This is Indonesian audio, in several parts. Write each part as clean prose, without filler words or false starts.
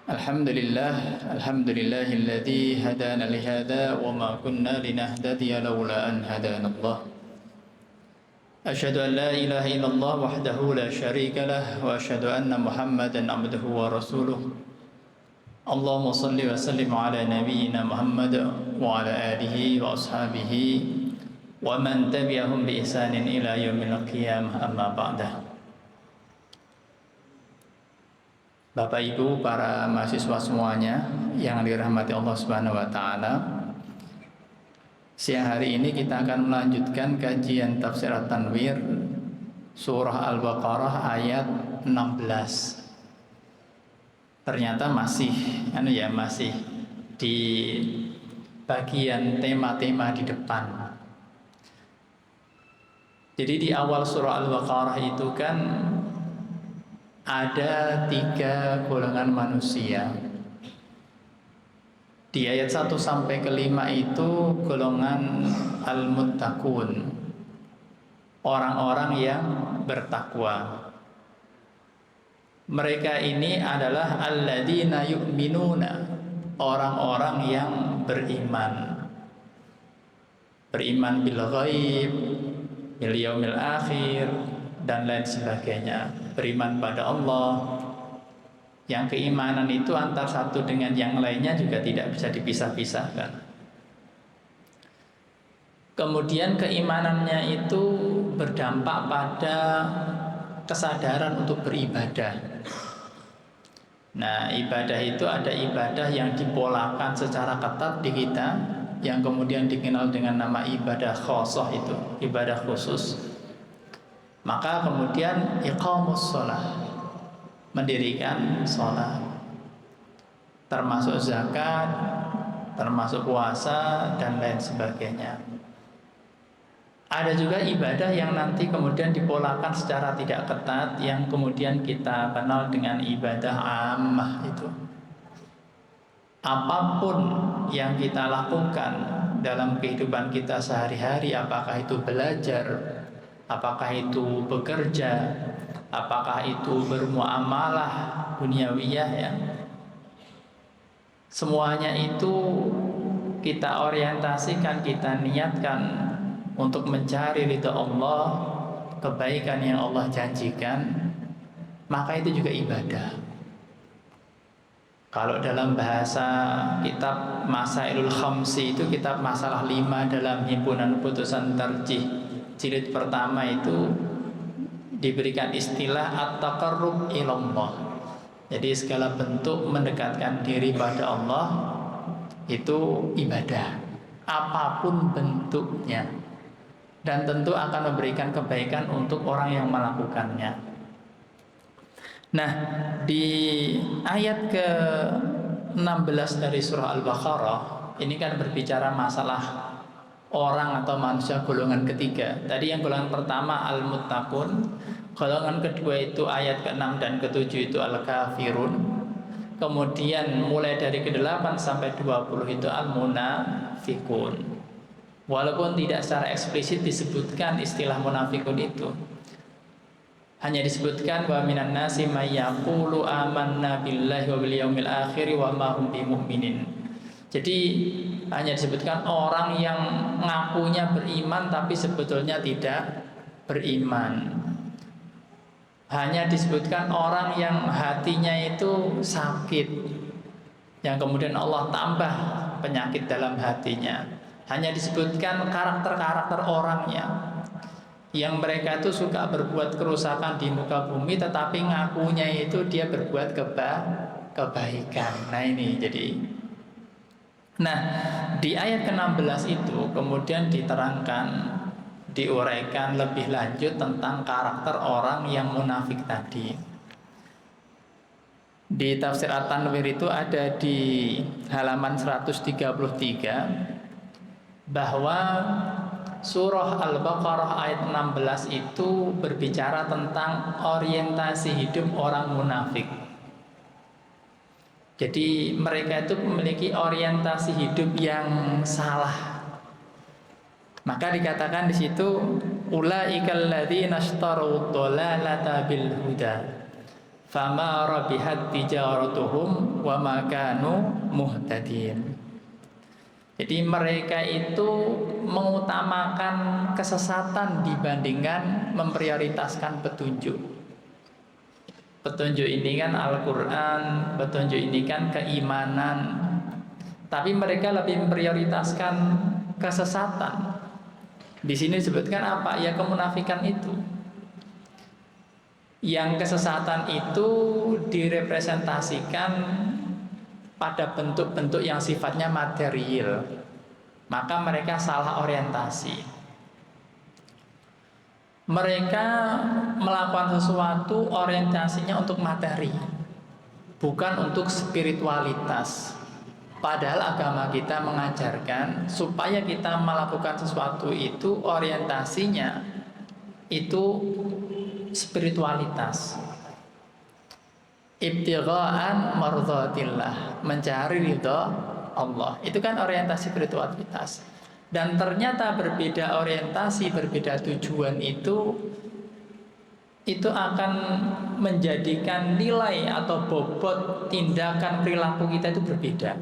Alhamdulillahilladzi hadana lihada wa ma kunna linahtadiya laula an hadana Allah. Asyhadu an la ilaha illallah wahdahu la syarika lah wa asyhadu anna Muhammadan abduhu wa rasuluh. Allahumma shalli wa sallim ala nabiyyina Muhammad wa ala alihi wa ashabihi wa man tabi'ahum bi ihsanin ila yaumil qiyamah, amma ba'dah. Bapak Ibu para mahasiswa semuanya yang dirahmati Allah Subhanahu wa taala. Siang hari ini kita akan melanjutkan kajian tafsir At-Tanwir surah Al-Baqarah ayat 16. Ternyata masih di bagian tema-tema di depan. Jadi di awal surah Al-Baqarah itu kan ada 3 golongan manusia. Di ayat 1 sampai ke 5 itu golongan al-muttaqun, orang-orang yang bertakwa. Mereka ini adalah alladzina yu'minuna, orang-orang yang beriman. Beriman bil ghaib, bil yaumil akhir, dan lain sebagainya. Beriman pada Allah, yang keimanan itu antar satu dengan yang lainnya juga tidak bisa dipisah-pisahkan. Kemudian keimanannya itu berdampak pada kesadaran untuk beribadah. Nah, ibadah itu ada ibadah yang dipolakan secara ketat di kita, yang kemudian dikenal dengan nama ibadah khosoh, itu ibadah khusus. Maka kemudian iqamus sholah, mendirikan sholat, termasuk zakat, termasuk puasa, dan lain sebagainya. Ada juga ibadah yang nanti kemudian dipolakan secara tidak ketat, yang kemudian kita kenal dengan ibadah ammah itu. Apapun yang kita lakukan dalam kehidupan kita sehari-hari, apakah itu belajar, apakah itu bekerja, apakah itu bermuamalah duniawiyah, ya, semuanya itu kita orientasikan, kita niatkan untuk mencari ridha Allah, kebaikan yang Allah janjikan, maka itu juga ibadah. Kalau dalam bahasa kitab Masailul Khamsi, itu kitab masalah 5 dalam himpunan putusan tarjih jilid pertama, itu diberikan istilah at-taqarrub ilallah. Jadi segala bentuk mendekatkan diri pada Allah itu ibadah, apapun bentuknya, dan tentu akan memberikan kebaikan untuk orang yang melakukannya. Nah, di ayat ke-16 dari surah Al-Baqarah ini kan berbicara masalah orang atau manusia golongan ketiga. Tadi yang golongan pertama al-muttaqun, golongan kedua itu ayat ke-6 dan ke-7 itu al-kafirun. Kemudian mulai dari ke-8 sampai 20 itu al-munafiqun. Walaupun tidak secara eksplisit disebutkan istilah munafikun itu, hanya disebutkan wa minan nasi may yaqulu amanna billahi wa bil yaumil akhir wa ma hum bimumin. Jadi hanya disebutkan orang yang ngakunya beriman tapi sebetulnya tidak beriman. Hanya disebutkan orang yang hatinya itu sakit, yang kemudian Allah tambah penyakit dalam hatinya. Hanya disebutkan karakter-karakter orangnya, yang mereka itu suka berbuat kerusakan di muka bumi, tetapi ngakunya itu dia berbuat kebaikan. Nah ini jadi. Nah, di ayat ke-16 itu kemudian diterangkan, diuraikan lebih lanjut tentang karakter orang yang munafik tadi. Di tafsir At-Tanwir itu ada di halaman 133 bahwa surah Al-Baqarah ayat 16 itu berbicara tentang orientasi hidup orang munafik. Jadi mereka itu memiliki orientasi hidup yang salah. Maka dikatakan di situ ulaikal ladzina ishtaru dhalalata bil huda fama rabihat tijaratuhum wa ma kanu muhtadin. Jadi mereka itu mengutamakan kesesatan dibandingkan memprioritaskan petunjuk. Petunjuk ini kan Al-Quran, petunjuk ini kan keimanan. Tapi mereka lebih memprioritaskan kesesatan. Di sini disebutkan apa? Ya kemunafikan itu. Yang kesesatan itu direpresentasikan pada bentuk-bentuk yang sifatnya material. Maka mereka salah orientasi. Mereka melakukan sesuatu orientasinya untuk materi, bukan untuk spiritualitas. Padahal agama kita mengajarkan supaya kita melakukan sesuatu itu orientasinya itu spiritualitas. Ibtigha'an mardhatillah, mencari ridha Allah. Itu kan orientasi spiritualitas. Dan ternyata berbeda orientasi, berbeda tujuan itu akan menjadikan nilai atau bobot tindakan perilaku kita itu berbeda.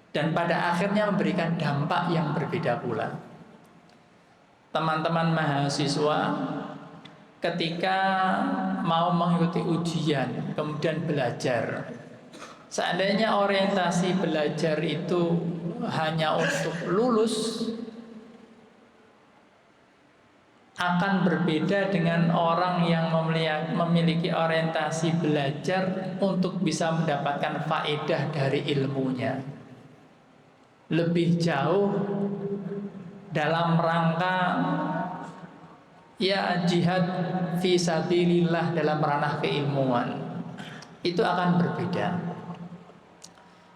Dan pada akhirnya memberikan dampak yang berbeda pula. Teman-teman mahasiswa ketika mau mengikuti ujian, kemudian belajar, seandainya orientasi belajar itu hanya untuk lulus, akan berbeda dengan orang yang memiliki orientasi belajar untuk bisa mendapatkan faedah dari ilmunya. Lebih jauh dalam rangka ya jihad fi sabilillah dalam ranah keilmuan, itu akan berbeda.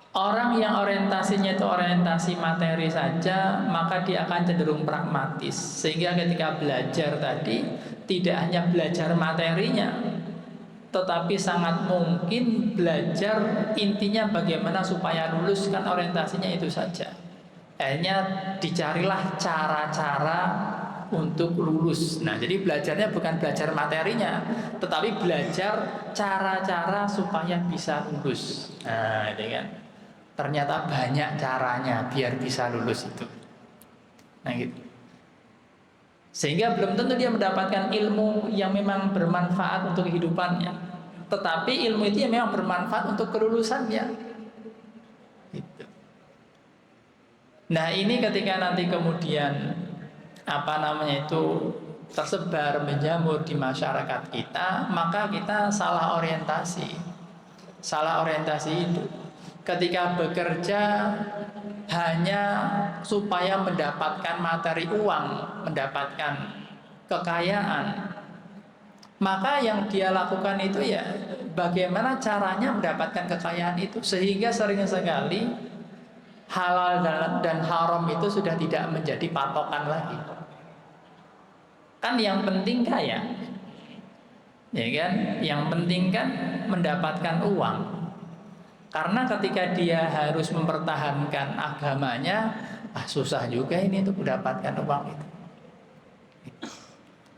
Orang yang orientasinya itu orientasi materi saja, maka dia akan cenderung pragmatis. Sehingga ketika belajar tadi tidak hanya belajar materinya, tetapi sangat mungkin belajar intinya bagaimana supaya lulus, kan orientasinya itu saja. Akhirnya dicarilah cara-cara untuk lulus. Nah, jadi belajarnya bukan belajar materinya, tetapi belajar cara-cara supaya bisa lulus. Nah, itu kan. Ternyata banyak caranya biar bisa lulus itu. Nah, gitu. Sehingga belum tentu dia mendapatkan ilmu yang memang bermanfaat untuk kehidupannya, tetapi ilmu itu yang memang bermanfaat untuk kelulusannya. Gitu. Nah, ini ketika nanti kemudian tersebar menjamur di masyarakat kita, maka kita salah orientasi. Salah orientasi itu. Ketika bekerja hanya supaya mendapatkan materi uang, mendapatkan kekayaan, maka yang dia lakukan itu ya bagaimana caranya mendapatkan kekayaan itu, sehingga sering sekali halal dan haram itu sudah tidak menjadi patokan lagi. Kan yang penting kaya, ya kan? Yang penting kan mendapatkan uang. Karena ketika dia harus mempertahankan agamanya, susah juga ini untuk mendapatkan uang itu.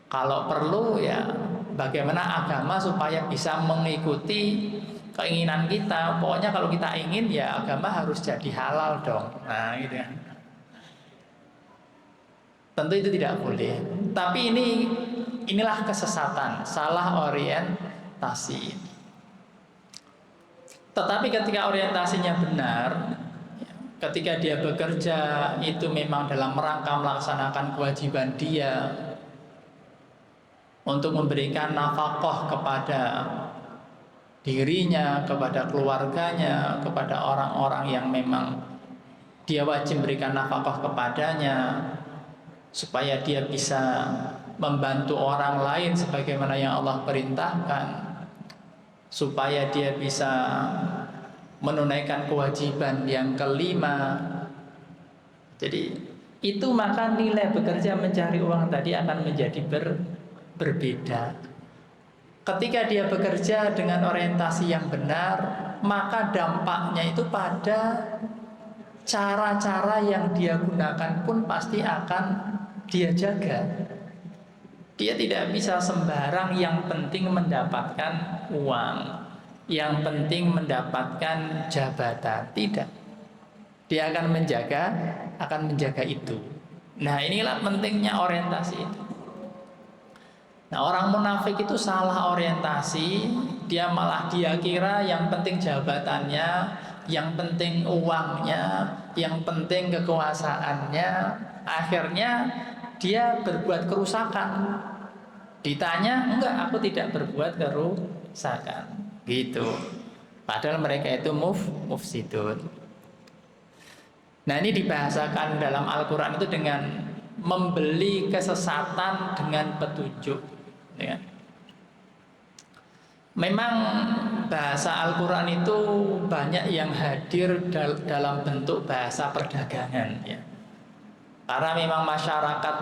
Kalau perlu ya bagaimana agama supaya bisa mengikuti keinginan kita. Pokoknya kalau kita ingin ya agama harus jadi halal dong. Nah, gitu kan. Tentu itu tidak boleh. Tapi inilah kesesatan, salah orientasi. Tetapi ketika orientasinya benar, ketika dia bekerja itu memang dalam rangka melaksanakan kewajiban dia untuk memberikan nafkah kepada dirinya, kepada keluarganya, kepada orang-orang yang memang dia wajib memberikan nafkah kepadanya, supaya dia bisa membantu orang lain sebagaimana yang Allah perintahkan, supaya dia bisa menunaikan kewajiban yang kelima. Jadi itu maka nilai bekerja mencari uang tadi akan menjadi berbeda. Ketika dia bekerja dengan orientasi yang benar, maka dampaknya itu pada cara-cara yang dia gunakan pun pasti akan dia jaga. Dia tidak bisa sembarang yang penting mendapatkan uang, yang penting mendapatkan jabatan. Tidak. Dia akan menjaga itu. Nah, inilah pentingnya orientasi itu. Nah, orang munafik itu salah orientasi. Dia kira yang penting jabatannya, yang penting uangnya, yang penting kekuasaannya. Akhirnya dia berbuat kerusakan. Ditanya, enggak, aku tidak berbuat kerusakan. Gitu. Padahal mereka itu mufsidun. Nah, ini dibahasakan dalam Al-Quran itu dengan membeli kesesatan dengan petunjuk. Ya. Memang bahasa Al-Quran itu banyak yang hadir dalam bentuk bahasa perdagangan. Ya. Karena memang masyarakat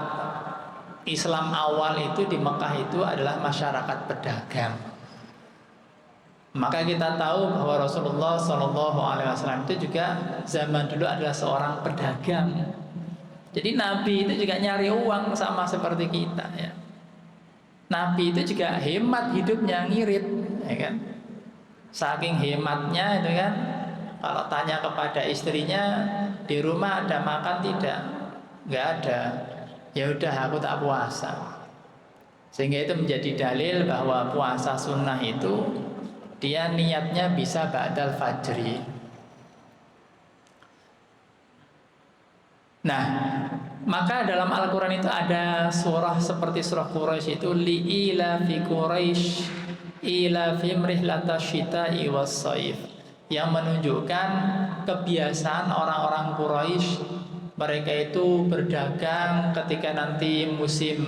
Islam awal itu di Mekah itu adalah masyarakat pedagang. Maka kita tahu bahwa Rasulullah SAW itu juga zaman dulu adalah seorang pedagang. Jadi Nabi itu juga nyari uang sama seperti kita. Ya. Nabi itu juga hemat hidupnya, ngirit, ya kan? Saking hematnya itu kan, kalau tanya kepada istrinya di rumah ada makan tidak? Nggak ada. Ya udah, aku tak puasa. Sehingga itu menjadi dalil bahwa puasa sunnah itu dia niatnya bisa ba'dal fajri. Nah, maka dalam Al-Quran itu ada surah seperti surah Quraisy itu li'ila fi Quraisy ila fi rihlata syita'i was-saif, yang menunjukkan kebiasaan orang-orang Quraisy. Mereka itu berdagang ketika nanti musim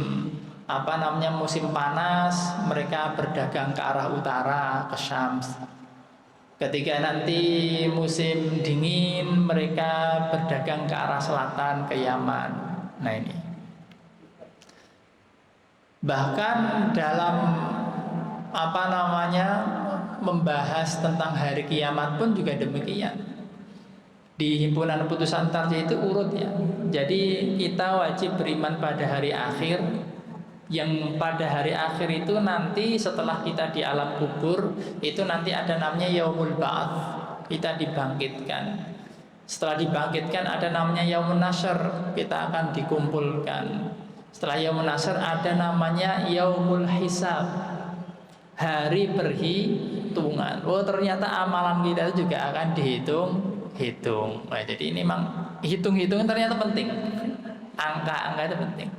musim panas, mereka berdagang ke arah utara, ke Syams. Ketika nanti musim dingin, mereka berdagang ke arah selatan, ke Yaman. Nah, ini. Bahkan dalam membahas tentang hari kiamat pun juga demikian. Di himpunan putusan tarjih itu urut ya. Jadi kita wajib beriman pada hari akhir, yang pada hari akhir itu nanti setelah kita di alam kubur itu nanti ada namanya yaumul ba'ats, kita dibangkitkan. Setelah dibangkitkan ada namanya yaumun nasyr, kita akan dikumpulkan. Setelah yaumun nasyr ada namanya yaumul hisab, hari perhitungan. Oh, ternyata amalan kita itu juga akan dihitung. Nah, jadi ini memang hitung-hitungan ternyata penting. Angka-angka itu penting.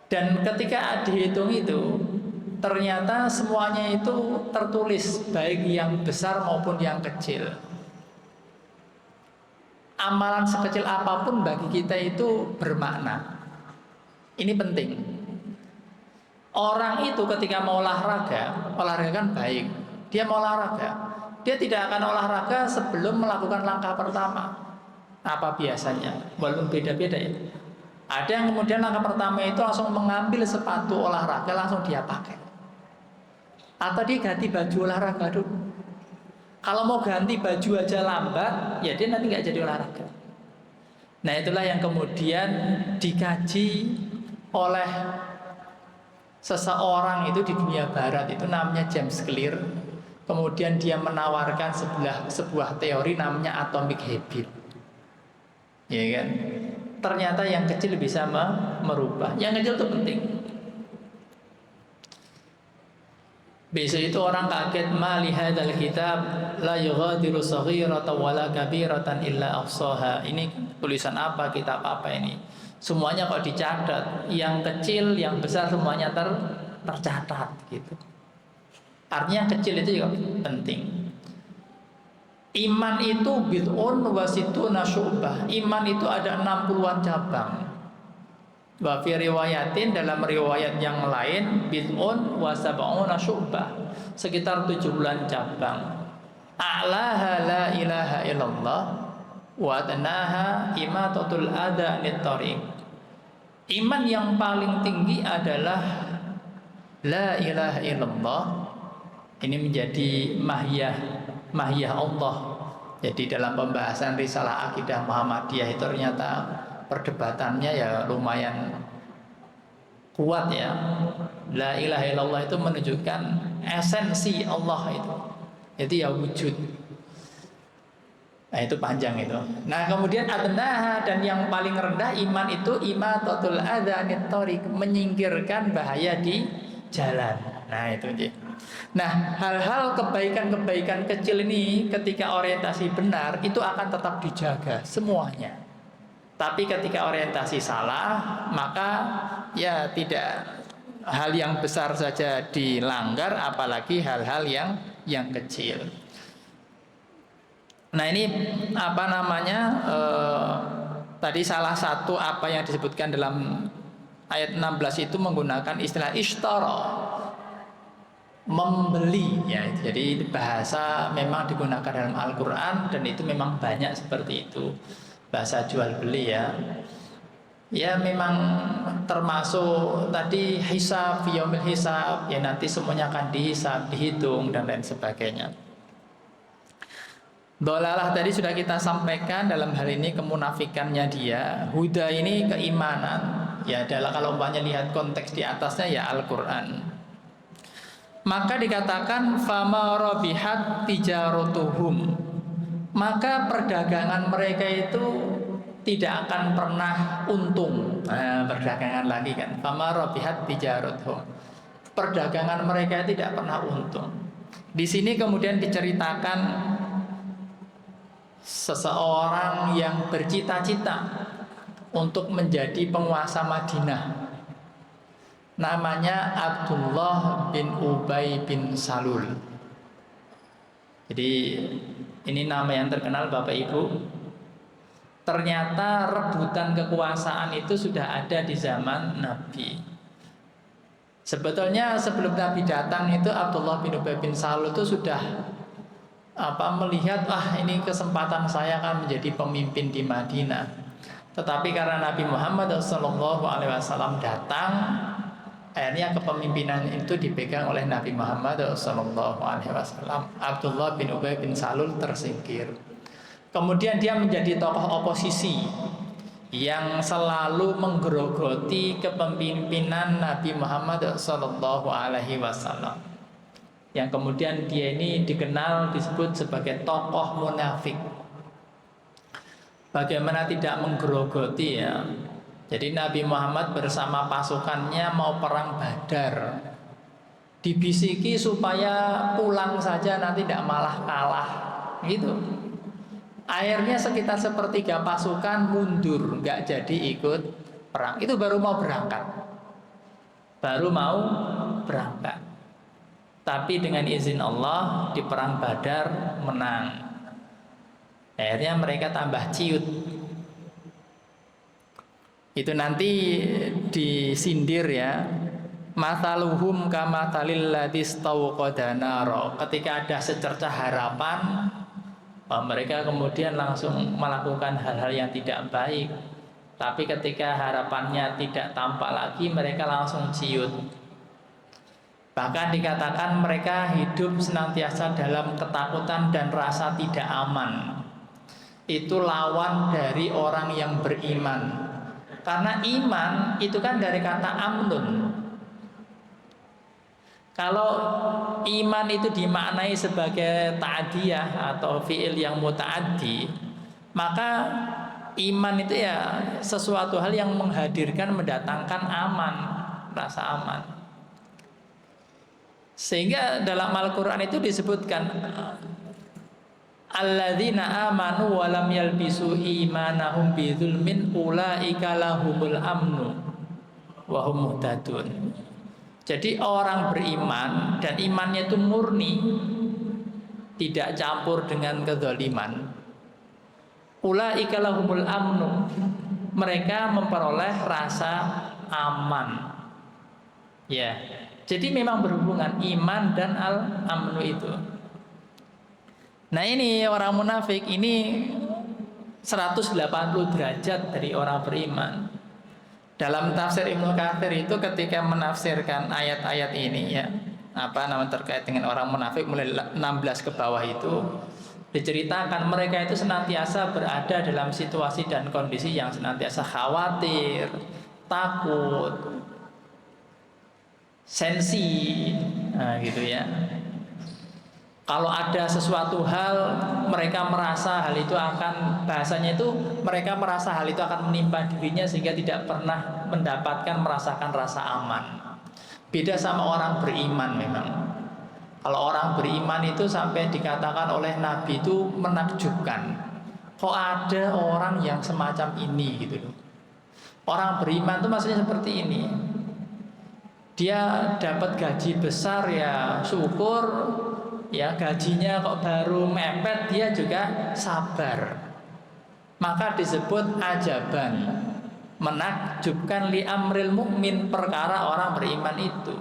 Dan ketika dihitung itu ternyata semuanya itu tertulis, baik yang besar maupun yang kecil. Amalan sekecil apapun bagi kita itu bermakna. Ini penting. Orang itu ketika mau olahraga kan baik. Dia mau olahraga, dia tidak akan olahraga sebelum melakukan langkah pertama. Apa biasanya? Walaupun beda-beda ya. Ada yang kemudian langkah pertama itu langsung mengambil sepatu olahraga, langsung dia pakai. Atau dia ganti baju olahraga dulu. Kalau mau ganti baju aja lambat, ya dia nanti nggak jadi olahraga. Nah, itulah yang kemudian dikaji oleh seseorang itu di dunia barat, itu namanya James Clear. Kemudian dia menawarkan sebuah teori namanya atomic habit. Ya kan? Ternyata yang kecil bisa merubah. Yang kecil itu penting. Besok itu orang kaget, ma li hadzal kitab la yughadiru saghiratan wala kabiratan illa ahsaha. Ini tulisan apa, kitab apa ini? Semuanya kok dicatat, yang kecil, yang besar semuanya tercatat gitu. Artinya yang kecil itu juga penting. Iman itu bid'un wa situna syu'bah. Iman itu ada 60-an cabang. Wa fi riwayatin, dalam riwayat yang lain, bid'un wa sab'una syu'bah, sekitar 70-an cabang. A'laha la ilaha illallah wa adnaha imatatul adha anit thariq. Iman yang paling tinggi adalah la ilaha illallah. Ini menjadi mahiyah Allah. Jadi dalam pembahasan risalah akidah Muhammadiyah itu ternyata perdebatannya ya lumayan kuat ya. La ilaha illallah itu menunjukkan esensi Allah itu. Itu ya wujud. Nah itu panjang itu. Nah kemudian adnaha, dan yang paling rendah iman itu imatatul adza anit thariq, menyingkirkan bahaya di jalan. Nah itu dia. Nah hal-hal kebaikan-kebaikan kecil ini ketika orientasi benar itu akan tetap dijaga semuanya. Tapi ketika orientasi salah maka ya tidak, hal yang besar saja dilanggar apalagi hal-hal yang kecil. Nah ini apa namanya tadi salah satu apa yang disebutkan dalam ayat 16 itu menggunakan istilah ishtara, membeli ya. Jadi bahasa memang digunakan dalam Al-Quran dan itu memang banyak seperti itu, bahasa jual beli ya. Ya memang termasuk tadi hisab, yaumil hisab, ya nanti semuanya akan dihisab, dihitung dan lain sebagainya. Dolalah tadi sudah kita sampaikan, dalam hal ini kemunafikannya dia. Huda ini keimanan. Ya adalah kalau umpamanya lihat konteks di atasnya ya Al-Quran. Maka dikatakan fama rabihat tijaratuhum, maka perdagangan mereka itu tidak akan pernah untung. Nah, perdagangan lagi kan. Fama rabihat tijaratuhum, perdagangan mereka tidak pernah untung. Di sini kemudian diceritakan seseorang yang bercita-cita untuk menjadi penguasa Madinah. Namanya Abdullah bin Ubay bin Salul. Jadi ini nama yang terkenal Bapak Ibu. Ternyata rebutan kekuasaan itu sudah ada di zaman Nabi. Sebetulnya sebelum Nabi datang itu Abdullah bin Ubay bin Salul itu sudah melihat ini kesempatan saya akan menjadi pemimpin di Madinah. Tetapi karena Nabi Muhammad SAW datang, akhirnya kepemimpinan itu dipegang oleh Nabi Muhammad SAW. Abdullah bin Ubay bin Salul tersingkir. Kemudian dia menjadi tokoh oposisi yang selalu menggerogoti kepemimpinan Nabi Muhammad SAW. Yang kemudian dia ini dikenal disebut sebagai tokoh munafik. Bagaimana tidak menggerogoti ya. Jadi Nabi Muhammad bersama pasukannya mau perang Badar, dibisiki supaya pulang saja nanti tidak malah kalah gitu. Akhirnya sekitar sepertiga pasukan mundur, nggak jadi ikut perang. Itu baru mau berangkat. Tapi dengan izin Allah di perang Badar menang. Akhirnya mereka tambah ciut. Itu nanti disindir ya. Mataluhum kamatalil ladzi stauqada naro. Ketika ada secercah harapan, mereka kemudian langsung melakukan hal-hal yang tidak baik. Tapi ketika harapannya tidak tampak lagi, mereka langsung ciut. Bahkan dikatakan mereka hidup senantiasa dalam ketakutan dan rasa tidak aman. Itu lawan dari orang yang beriman. Karena iman itu kan dari kata amnun. Kalau iman itu dimaknai sebagai ta'diyah atau fi'il yang muta'addi, maka iman itu ya sesuatu hal yang menghadirkan, mendatangkan aman, rasa aman. Sehingga dalam Al-Quran itu disebutkan alladzina amanu wa lam yalbisu imanahum bidzulmin ulaika lahumul amnu wa hum muhtadun. Jadi orang beriman dan imannya itu murni, tidak campur dengan kezaliman. Ulaika lahumul amnu, mereka memperoleh rasa aman. Ya. Jadi memang berhubungan iman dan al-amnu itu. Nah ini orang munafik ini 180 derajat dari orang beriman. Dalam tafsir Ibnu Katsir itu ketika menafsirkan ayat-ayat ini ya, terkait dengan orang munafik mulai 16 ke bawah itu diceritakan mereka itu senantiasa berada dalam situasi dan kondisi yang senantiasa khawatir, takut, sensi, nah, gitu ya. Kalau ada sesuatu hal, mereka merasa hal itu akan, bahasanya itu mereka merasa hal itu akan menimpa dirinya sehingga tidak pernah merasakan rasa aman. Beda sama orang beriman memang. Kalau orang beriman itu sampai dikatakan oleh Nabi itu menakjubkan. Kok ada orang yang semacam ini gitu loh. Orang beriman itu maksudnya seperti ini. Dia dapat gaji besar ya syukur, ya gajinya kok baru mepet dia juga sabar. Maka disebut ajaban, menakjubkan li amril mukmin, perkara orang beriman itu.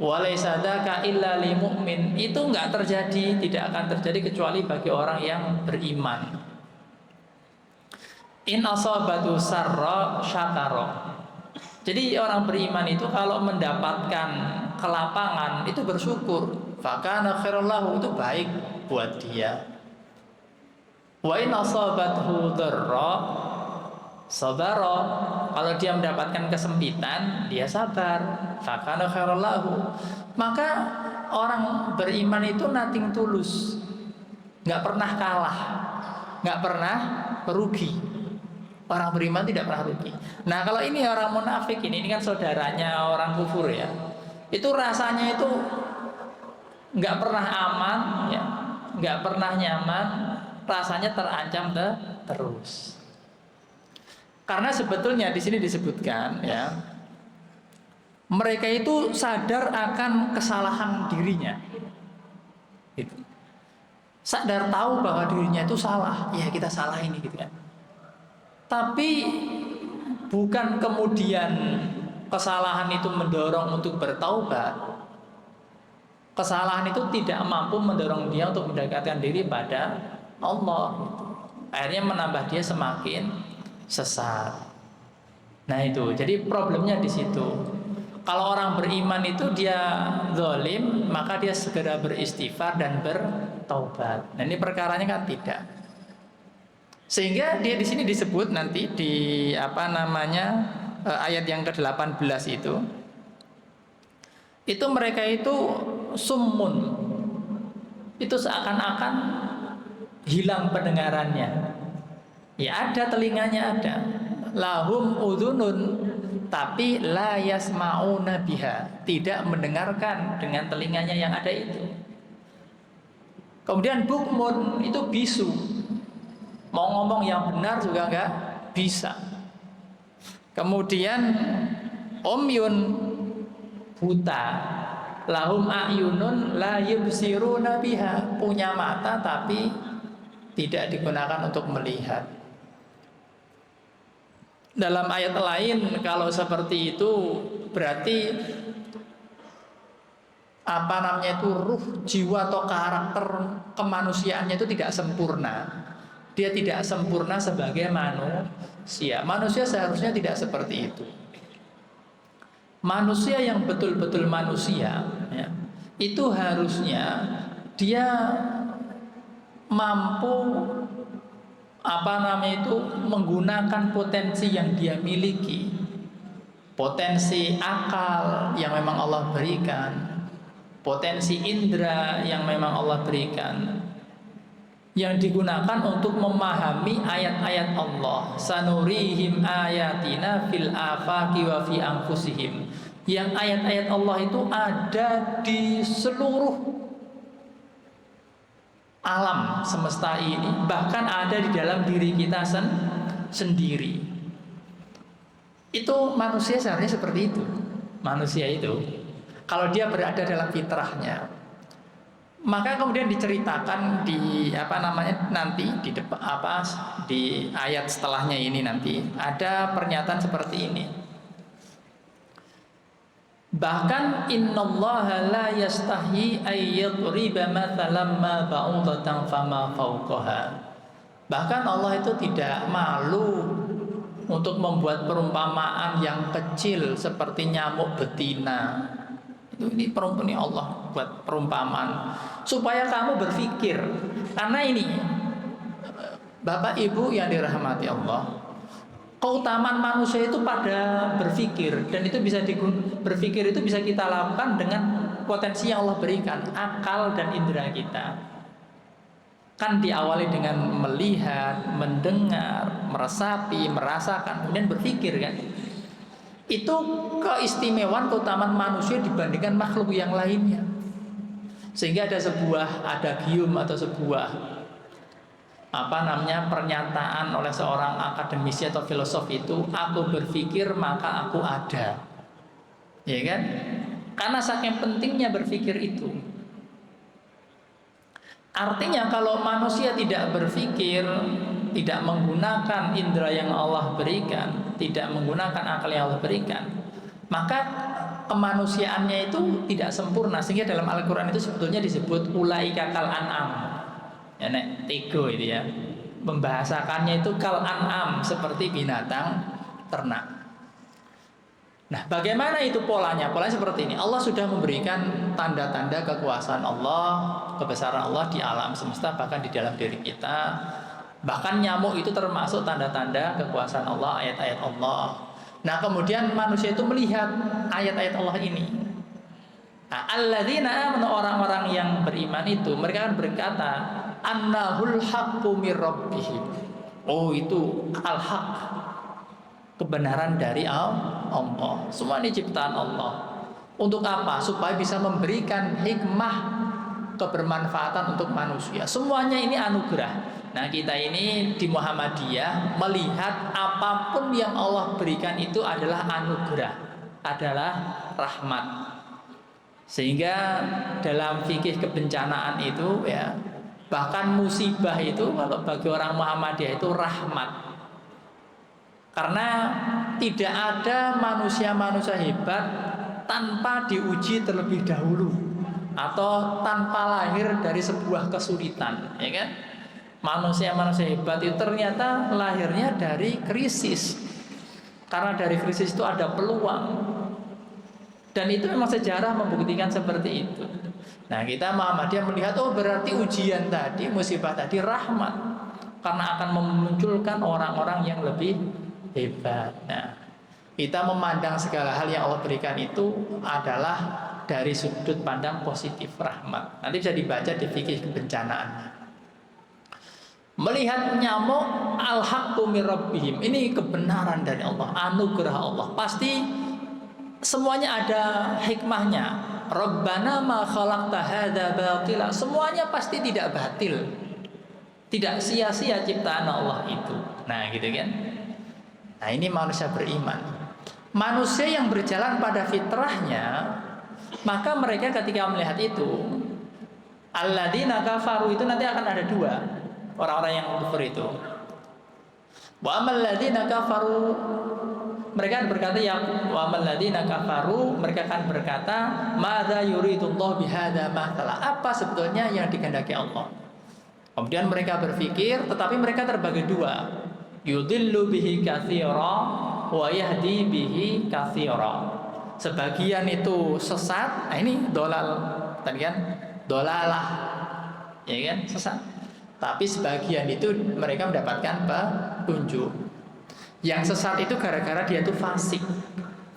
Walaisa dzaka illa lil mu'min, itu enggak terjadi, tidak akan terjadi kecuali bagi orang yang beriman. In asabatu sarra syakara. Jadi orang beriman itu kalau mendapatkan kelapangan itu bersyukur, fakana khairal lahu, itu baik buat dia. Wa in asabathu dharra sabara, kalau dia mendapatkan kesempitan dia sabar, fakana khairal lahu. Maka orang beriman itu nothing tulus, nggak pernah kalah, nggak pernah rugi. Orang beriman tidak pernah rugi. Nah kalau ini orang munafik ini kan saudaranya orang kufur ya, itu rasanya itu nggak pernah aman ya, nggak pernah nyaman, rasanya terancam terus. Karena sebetulnya di sini disebutkan ya, mereka itu sadar akan kesalahan dirinya, gitu. Sadar tahu bahwa dirinya itu salah, ya kita salah ini gitu kan. Tapi bukan kemudian kesalahan itu mendorong untuk bertaubat. Kesalahan itu tidak mampu mendorong dia untuk mendekatkan diri pada Allah. Akhirnya menambah dia semakin sesat. Nah itu, jadi problemnya di situ. Kalau orang beriman itu dia zalim, maka dia segera beristighfar dan bertaubat. Nah ini perkaranya kan tidak. Sehingga dia di sini disebut nanti di ayat yang ke-18 itu mereka itu summun, itu seakan-akan hilang pendengarannya. Ya ada telinganya ada, lahum udhunun tapi la yasma'una biha, tidak mendengarkan dengan telinganya yang ada itu. Kemudian bukmun, itu bisu, mau ngomong yang benar juga enggak bisa. Kemudian omyun, buta, lahum a'yunun la yubsiruna biha, punya mata tapi tidak digunakan untuk melihat. Dalam ayat lain kalau seperti itu berarti ruh, jiwa atau karakter kemanusiaannya itu tidak sempurna. Dia tidak sempurna sebagai manusia. Manusia seharusnya tidak seperti itu. Manusia yang betul-betul manusia ya, itu harusnya dia mampu menggunakan potensi yang dia miliki, potensi akal yang memang Allah berikan, potensi indera yang memang Allah berikan, yang digunakan untuk memahami ayat-ayat Allah. Sanurihim ayatina fil afaqi wa fi anfusihim, yang ayat-ayat Allah itu ada di seluruh alam semesta ini, bahkan ada di dalam diri kita sendiri. Itu manusia seharusnya seperti itu. Manusia itu kalau dia berada dalam fitrahnya, maka kemudian diceritakan di nanti di depan di ayat setelahnya ini nanti ada pernyataan seperti ini. Bahkan innallaha la yastahi ay yadriba mathalan ma ba'udatan fama fawqaha. Bahkan Allah itu tidak malu untuk membuat perumpamaan yang kecil seperti nyamuk betina. Ini perumpamaan Allah buat perumpamaan supaya kamu berpikir. Karena ini Bapak Ibu yang dirahmati Allah, keutamaan manusia itu pada berpikir, dan itu berpikir itu bisa kita lakukan dengan potensi yang Allah berikan, akal dan indera kita. Kan diawali dengan melihat, mendengar, meresapi, merasakan, kemudian berpikir kan. Itu keistimewaan keutamaan manusia dibandingkan makhluk yang lainnya. Sehingga ada sebuah adagium atau sebuah pernyataan oleh seorang akademisi atau filosof itu, aku berpikir maka aku ada. Ya kan? Karena saking pentingnya berpikir itu. Artinya kalau manusia tidak berpikir, tidak menggunakan indera yang Allah berikan, tidak menggunakan akal yang Allah berikan, maka kemanusiaannya itu tidak sempurna. Sehingga dalam Al-Quran itu sebetulnya disebut ulaika kal an'am, ya nek tego itu ya, membahasakannya itu kal an'am, seperti binatang ternak. Nah, bagaimana itu polanya? Polanya seperti ini. Allah sudah memberikan tanda-tanda kekuasaan Allah, kebesaran Allah di alam semesta, bahkan di dalam diri kita. Bahkan nyamuk itu termasuk tanda-tanda kekuasaan Allah, ayat-ayat Allah. Nah, kemudian manusia itu melihat ayat-ayat Allah ini. Nah, alladzina amanu, orang-orang yang beriman itu, mereka akan berkata, annahul haqqu mir rabbihim. Oh, itu al-haq, kebenaran dari Allah. Semua ini ciptaan Allah. Untuk apa? Supaya bisa memberikan hikmah, kebermanfaatan untuk manusia. Semuanya ini anugerah. Nah, kita ini di Muhammadiyah melihat apapun yang Allah berikan itu adalah anugerah, adalah rahmat. Sehingga dalam fikih kebencanaan itu ya, bahkan musibah itu kalau bagi orang Muhammadiyah itu rahmat. Karena tidak ada manusia-manusia hebat tanpa diuji terlebih dahulu, atau tanpa lahir dari sebuah kesulitan, ya kan? Manusia-manusia hebat itu ternyata lahirnya dari krisis. Karena dari krisis itu ada peluang. Dan itu memang sejarah membuktikan seperti itu. Nah, kita Muhammadiyah melihat, oh berarti ujian tadi, musibah tadi rahmat, karena akan memunculkan orang-orang yang lebih hebat. Nah, kita memandang segala hal yang Allah berikan itu adalah dari sudut pandang positif, rahmat. Nanti bisa dibaca di fikih kebencanaan. Melihat nyamuk, al-haqqu mir rabbihim, ini kebenaran dari Allah, anugerah Allah. Pasti semuanya ada hikmahnya. Rabbana ma khalaqta hadza batila, semuanya pasti tidak batil, tidak sia-sia ciptaan Allah itu. Nah, gitu kan. Nah, ini manusia beriman. Manusia yang berjalan pada fitrahnya, maka mereka ketika melihat itu, alladzina kafaru, itu nanti akan ada dua orang-orang yang kufur itu. Wa amal ladzina kafaru, mereka berkata, ya wa amal ladzina kafaru, mereka akan berkata, madza yuridullah bihadza mathala, apa sebetulnya yang dikehendaki Allah. Kemudian mereka berpikir, tetapi mereka terbagi dua, yudillu bihi katsira wa yahdi bihi katsira. Sebagian itu sesat. Nah, ini dolal tadi kan, dolalah, ya kan, sesat. Tapi sebagian itu mereka mendapatkan petunjuk. Yang sesat itu gara-gara dia itu fasik.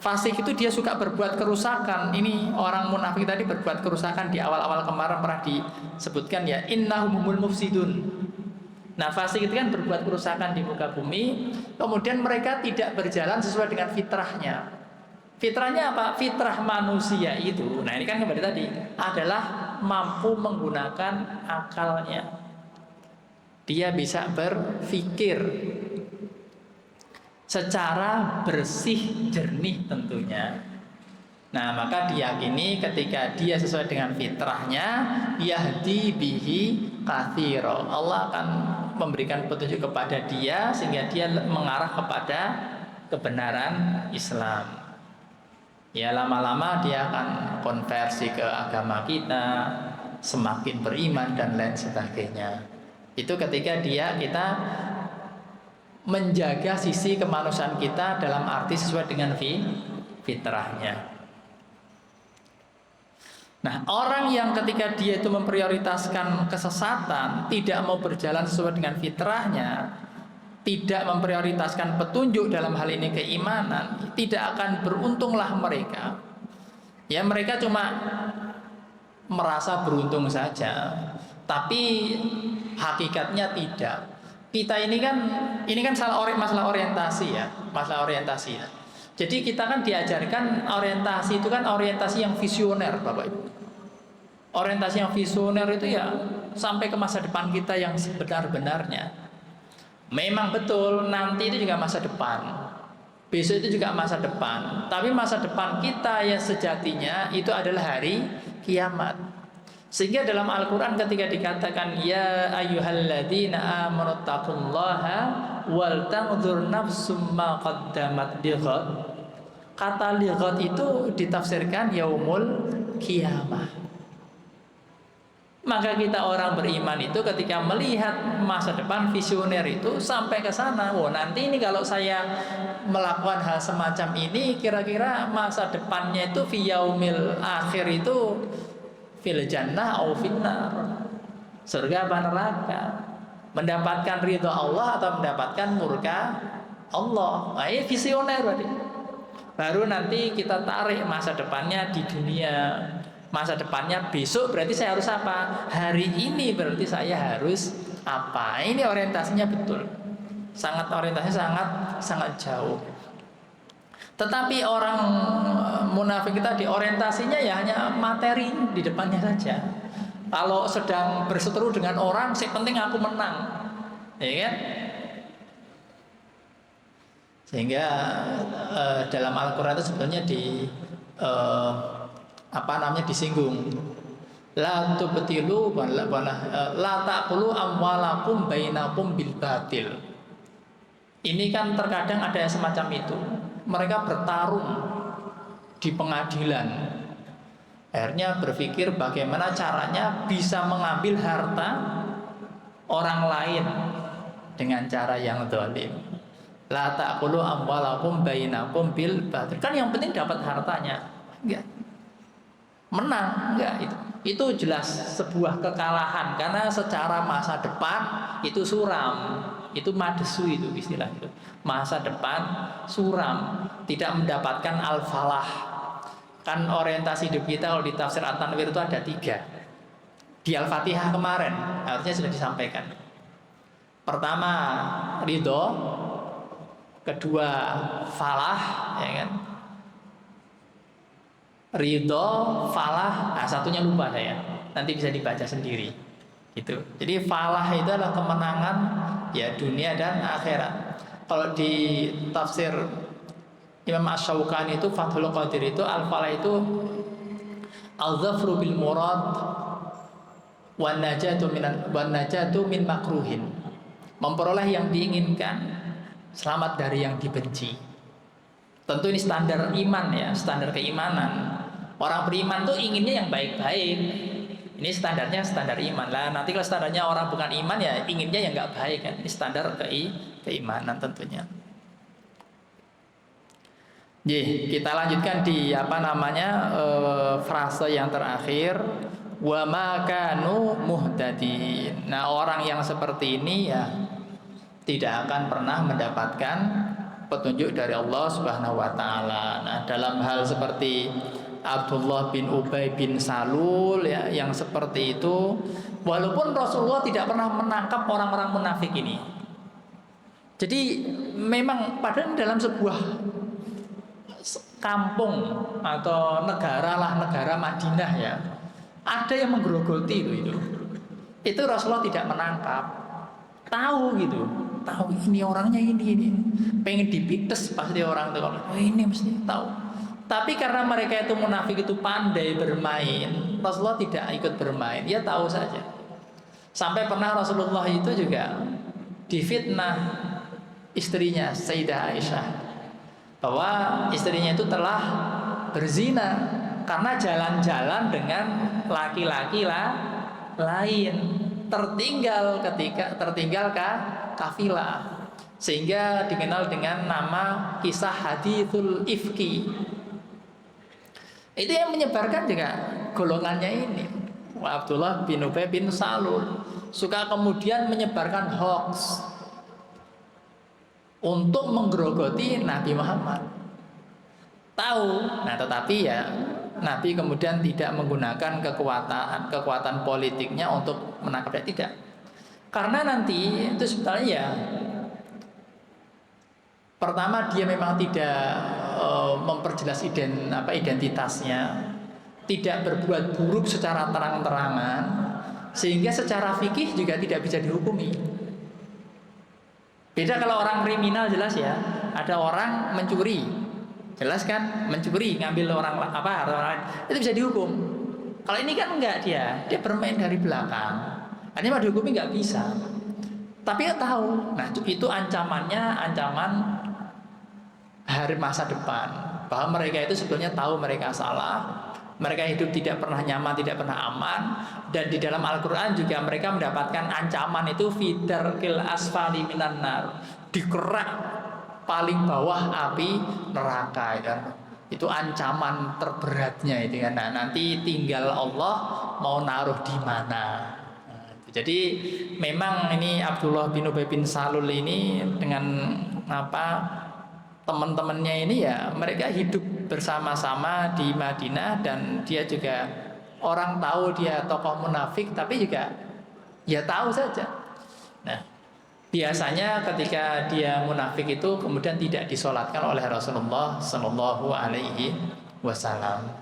Fasik itu dia suka berbuat kerusakan. Ini orang munafik tadi berbuat kerusakan di awal-awal kemarin pernah disebutkan ya, innahum humul mufsidun. Nah, fasik itu kan berbuat kerusakan di muka bumi. Kemudian mereka tidak berjalan sesuai dengan fitrahnya. Fitrahnya apa? Fitrah manusia itu, nah ini kan kembali tadi, adalah mampu menggunakan akalnya. Dia bisa berpikir secara bersih, jernih tentunya. Nah, maka diyakini ketika dia sesuai dengan fitrahnya, yahdi bihi katsira, Allah akan memberikan petunjuk kepada dia sehingga dia mengarah kepada kebenaran Islam. Ya, lama-lama dia akan konversi ke agama kita, semakin beriman dan lain sebagainya. Itu ketika kita menjaga sisi kemanusiaan kita dalam arti sesuai dengan fitrahnya. Nah, orang yang ketika dia itu memprioritaskan kesesatan, tidak mau berjalan sesuai dengan fitrahnya, tidak memprioritaskan petunjuk dalam hal ini keimanan, tidak akan beruntunglah mereka. Ya mereka cuma merasa beruntung saja, tapi hakikatnya tidak. Kita ini kan masalah orientasi ya, masalah orientasi ya. Jadi kita kan diajarkan orientasi itu kan orientasi yang visioner, Bapak Ibu. Orientasi yang visioner itu ya sampai ke masa depan kita yang sebenar-benarnya. Memang betul nanti itu juga masa depan, besok itu juga masa depan. Tapi masa depan kita yang sejatinya itu adalah hari kiamat. Sehingga dalam Al-Quran ketika dikatakan ya ayyuhalladzina amanu taqullaha wal tanzur nafsum ma qaddamat lighad. Kata lighad itu ditafsirkan yaumul kiamah. Maka kita orang beriman itu ketika melihat masa depan visioner itu sampai ke sana. Oh nanti ini kalau saya melakukan hal semacam ini, kira-kira masa depannya itu fi yaumil akhir itu fil jannah au finnar, surga apa neraka, mendapatkan ridha Allah atau mendapatkan murka Allah. Nah, ini visioner berarti. Baru nanti kita tarik masa depannya di dunia. Masa depannya besok berarti saya harus apa? Hari ini berarti saya harus apa? Ini orientasinya betul. Orientasinya sangat jauh. Tetapi orang munafik kita di orientasinya ya hanya materi di depannya saja. Kalau sedang berseteru dengan orang, yang penting aku menang. Ya kan? Sehingga dalam Al-Qur'an itu sebenarnya disinggung la tubtilu la taqulu amwalakum bainakum bil batil. Ini kan terkadang ada yang semacam itu. Mereka bertarung di pengadilan. Akhirnya berpikir bagaimana caranya bisa mengambil harta orang lain dengan cara yang zalim. La taqulu amwalakum bainakum bil batil. Kan yang penting dapat hartanya. Enggak. Menang enggak itu jelas sebuah kekalahan karena secara masa depan itu suram, itu madesu itu istilah itu. Masa depan suram, tidak mendapatkan al-falah. Kan orientasi hidup kita kalau di tafsir At-Tanwir itu ada 3. Di Al-Fatihah kemarin harusnya sudah disampaikan. Pertama ridho, kedua falah, ya kan? Ridho, falah, satunya lupa saya. Nanti bisa dibaca sendiri. Gitu. Jadi falah itu adalah kemenangan ya dunia dan akhirat. Kalau di tafsir Imam Asy-Syaukani itu Fathul Qadir itu al-falah itu al-zafru bil murad wan najatu min makruhin. Memperoleh yang diinginkan, selamat dari yang dibenci. Tentu ini standar iman ya, standar keimanan. Orang beriman tuh inginnya yang baik-baik. Ini standarnya standar iman lah. Nanti kalau standarnya orang bukan iman ya inginnya yang nggak baik kan. Ini standar keimanan tentunya. Kita lanjutkan di frase yang terakhir. Wa ma kanu muhtadin. Nah orang yang seperti ini ya tidak akan pernah mendapatkan petunjuk dari Allah Subhanahu wa taala. Nah, dalam hal seperti Abdullah bin Ubay bin Salul ya yang seperti itu, walaupun Rasulullah tidak pernah menangkap orang-orang munafik ini. Jadi memang padahal dalam sebuah kampung atau negara Madinah ya, ada yang menggerogoti itu. Itu Rasulullah tidak menangkap. Tahu gitu. Tahu ini orangnya ini pengen dipites pasti orang itu ini mesti tahu. Tapi karena mereka itu munafik itu pandai bermain, Rasulullah tidak ikut bermain, dia tahu saja. Sampai pernah Rasulullah itu juga difitnah istrinya Sayyidah Aisyah bahwa istrinya itu telah berzina karena jalan-jalan dengan laki-laki lain, tertinggal kafilah, sehingga dikenal dengan nama kisah hadithul ifki. Itu yang menyebarkan juga golongannya ini. Abdullah bin Ubay bin Salul suka kemudian menyebarkan hoax. untuk menggerogoti Nabi Muhammad. Tahu, nah tetapi ya Nabi kemudian tidak menggunakan kekuatan politiknya untuk menangkap dia, tidak. Karena nanti itu sebetulnya ya, pertama dia memang tidak memperjelas identitasnya, tidak berbuat buruk secara terang-terangan, sehingga secara fikih juga tidak bisa dihukumi. Beda kalau orang kriminal, jelas ya, ada orang mencuri, jelas kan, mencuri, ngambil orang lain, itu bisa dihukum. Kalau ini kan enggak, dia bermain dari belakang, hanya mau dihukumi nggak bisa. Tapi ya tahu, nah itu ancaman hari masa depan, bahwa mereka itu sebetulnya tahu mereka salah, mereka hidup tidak pernah nyaman, tidak pernah aman, dan di dalam Al-Quran juga mereka mendapatkan ancaman itu fidarkil asfali minan nar, di kerak paling bawah api neraka, ya. Itu ancaman terberatnya itu kan. Nah, nanti tinggal Allah mau naruh di mana. Jadi memang ini Abdullah bin Ubay bin Salul ini dengan teman-temannya ini ya, mereka hidup bersama-sama di Madinah, dan dia juga orang tahu dia tokoh munafik, tapi juga ya tahu saja. Nah, biasanya ketika dia munafik itu kemudian tidak disolatkan oleh Rasulullah Shallallahu Alaihi Wasallam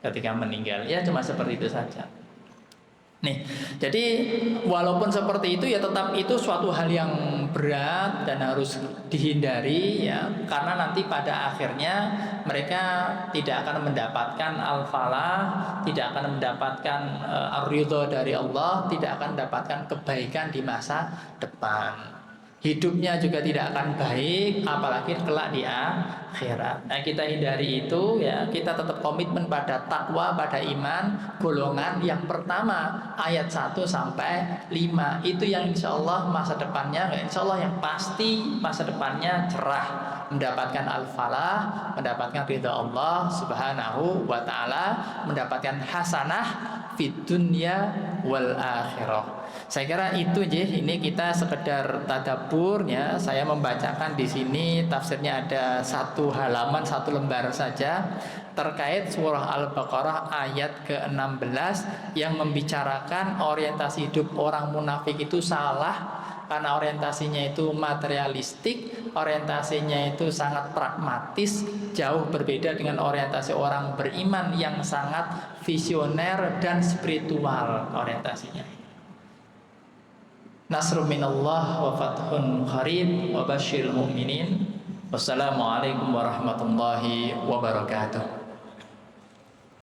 ketika meninggal, ya cuma seperti itu saja. Nih, jadi walaupun seperti itu ya tetap itu suatu hal yang berat dan harus dihindari ya, karena nanti pada akhirnya mereka tidak akan mendapatkan al-falah, tidak akan mendapatkan ar-ridha dari Allah, tidak akan mendapatkan kebaikan di masa depan. Hidupnya juga tidak akan baik, apalagi kelak di akhirat. Nah, kita hindari itu ya, kita tetap komitmen pada takwa, pada iman, golongan yang pertama ayat 1 sampai 5. Itu yang insya Allah masa depannya, insya Allah yang pasti masa depannya cerah, mendapatkan al-falah, mendapatkan ridha Allah Subhanahu wa ta'ala, mendapatkan hasanah fid dunya wal akhirah. Saya kira itu aja. Ini kita sekedar tadabbur ya. Saya membacakan di sini tafsirnya ada 1 halaman, 1 lembar saja terkait surah Al-Baqarah ayat ke-16 yang membicarakan orientasi hidup orang munafik itu salah karena orientasinya itu materialistik, orientasinya itu sangat pragmatis, jauh berbeda dengan orientasi orang beriman yang sangat visioner dan spiritual orientasinya. Nasrun minallah wa fathun qarib wa basyiril mu'minin. Wassalamualaikum warahmatullahi wabarakatuh.